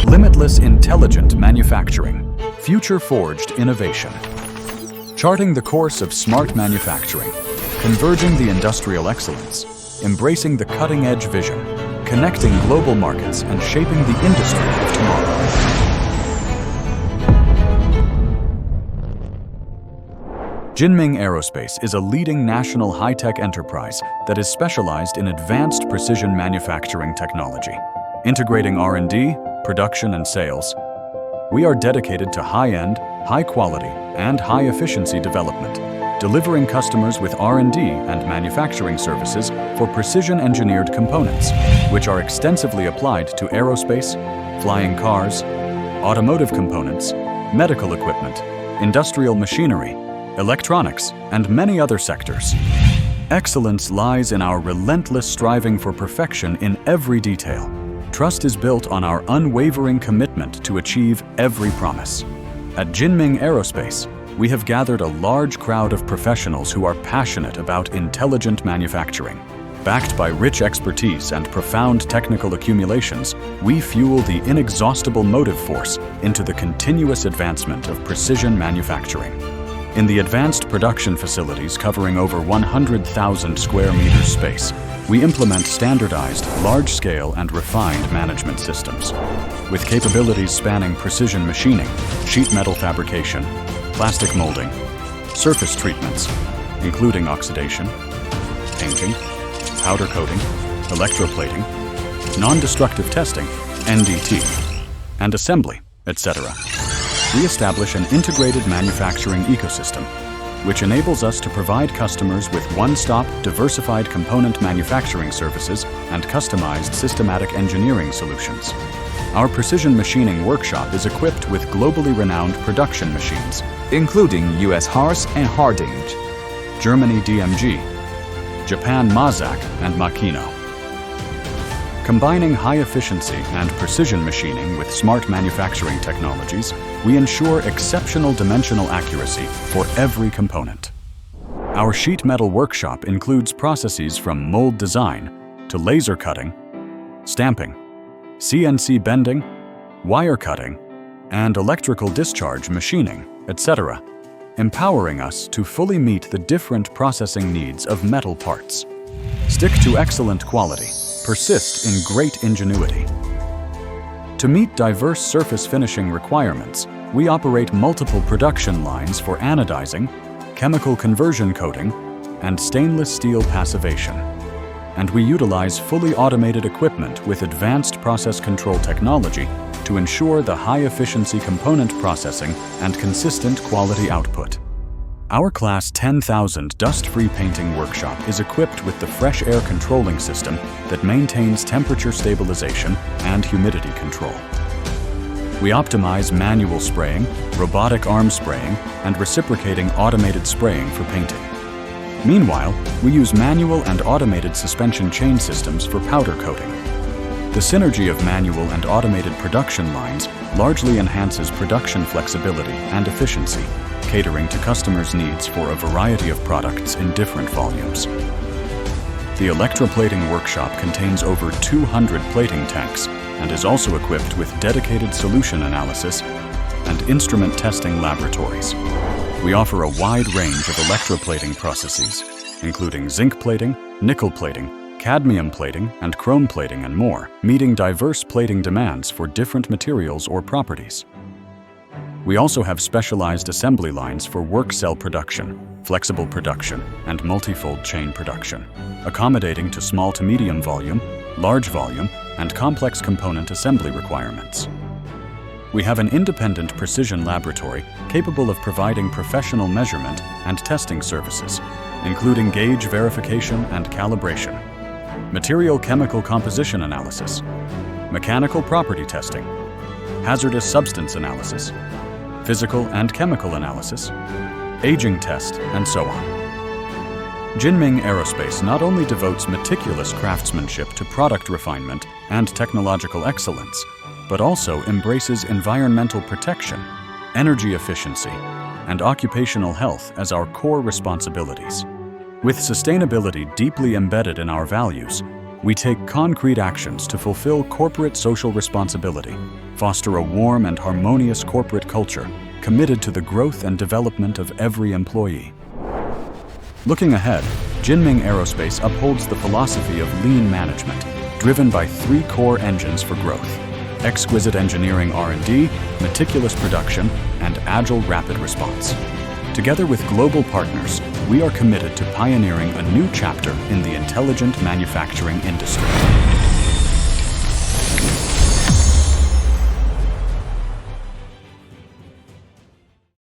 Limitless intelligent manufacturing, future-forged innovation. Charting the course of smart manufacturing, converging the industrial excellence, embracing the cutting-edge vision, connecting global markets and shaping the industry of tomorrow. Jinming Aerospace is a leading national high-tech enterprise that is specialized in advanced precision manufacturing technology. Integrating R&D, production and sales, we are dedicated to high-end, high-quality, and high-efficiency development, delivering customers with R&D and manufacturing services for precision-engineered components, which are extensively applied to aerospace, flying cars, automotive components, medical equipment, industrial machinery, electronics, and many other sectors. Excellence lies in our relentless striving for perfection in every detail. Trust is built on our unwavering commitment to achieve every promise. At Jinming Aerospace, we have gathered a large crowd of professionals who are passionate about intelligent manufacturing. Backed by rich expertise and profound technical accumulations, we fuel the inexhaustible motive force into the continuous advancement of precision manufacturing. In the advanced production facilities covering over 100,000 square meters space, we implement standardized, large-scale, and refined management systems. With capabilities spanning precision machining, sheet metal fabrication, plastic molding, surface treatments, including oxidation, painting, powder coating, electroplating, non-destructive testing, NDT, and assembly, etc. We establish an integrated manufacturing ecosystem, which enables us to provide customers with one-stop, diversified component manufacturing services and customized systematic engineering solutions. Our precision machining workshop is equipped with globally renowned production machines, including US Haas and Hardinge, Germany DMG, Japan Mazak and Makino. Combining high efficiency and precision machining with smart manufacturing technologies, we ensure exceptional dimensional accuracy for every component. Our sheet metal workshop includes processes from mold design to laser cutting, stamping, CNC bending, wire cutting, and electrical discharge machining, etc., empowering us to fully meet the different processing needs of metal parts. Stick to excellent quality. Persist in great ingenuity. To meet diverse surface finishing requirements, we operate multiple production lines for anodizing, chemical conversion coating, and stainless steel passivation. And we utilize fully automated equipment with advanced process control technology to ensure the high-efficiency component processing and consistent quality output. Our Class 10,000 dust-free painting workshop is equipped with the fresh air controlling system that maintains temperature stabilization and humidity control. We optimize manual spraying, robotic arm spraying, and reciprocating automated spraying for painting. Meanwhile, we use manual and automated suspension chain systems for powder coating. The synergy of manual and automated production lines largely enhances production flexibility and efficiency, catering to customers' needs for a variety of products in different volumes. The electroplating workshop contains over 200 plating tanks and is also equipped with dedicated solution analysis and instrument testing laboratories. We offer a wide range of electroplating processes, including zinc plating, nickel plating, cadmium plating, and chrome plating, and more, meeting diverse plating demands for different materials or properties. We also have specialized assembly lines for work cell production, flexible production, and multifold chain production, accommodating to small to medium volume, large volume, and complex component assembly requirements. We have an independent precision laboratory capable of providing professional measurement and testing services, including gauge verification and calibration, material chemical composition analysis, mechanical property testing, hazardous substance analysis, physical and chemical analysis, aging test, and so on. Jinming Aerospace not only devotes meticulous craftsmanship to product refinement and technological excellence, but also embraces environmental protection, energy efficiency, and occupational health as our core responsibilities. With sustainability deeply embedded in our values, We take concrete actions to fulfill corporate social responsibility, foster a warm and harmonious corporate culture committed to the growth and development of every employee. Looking ahead, Jinming Aerospace upholds the philosophy of lean management, driven by 3 core engines for growth: exquisite engineering R&D, meticulous production, and agile rapid response. Together with global partners, we are committed to pioneering a new chapter in the intelligent manufacturing industry.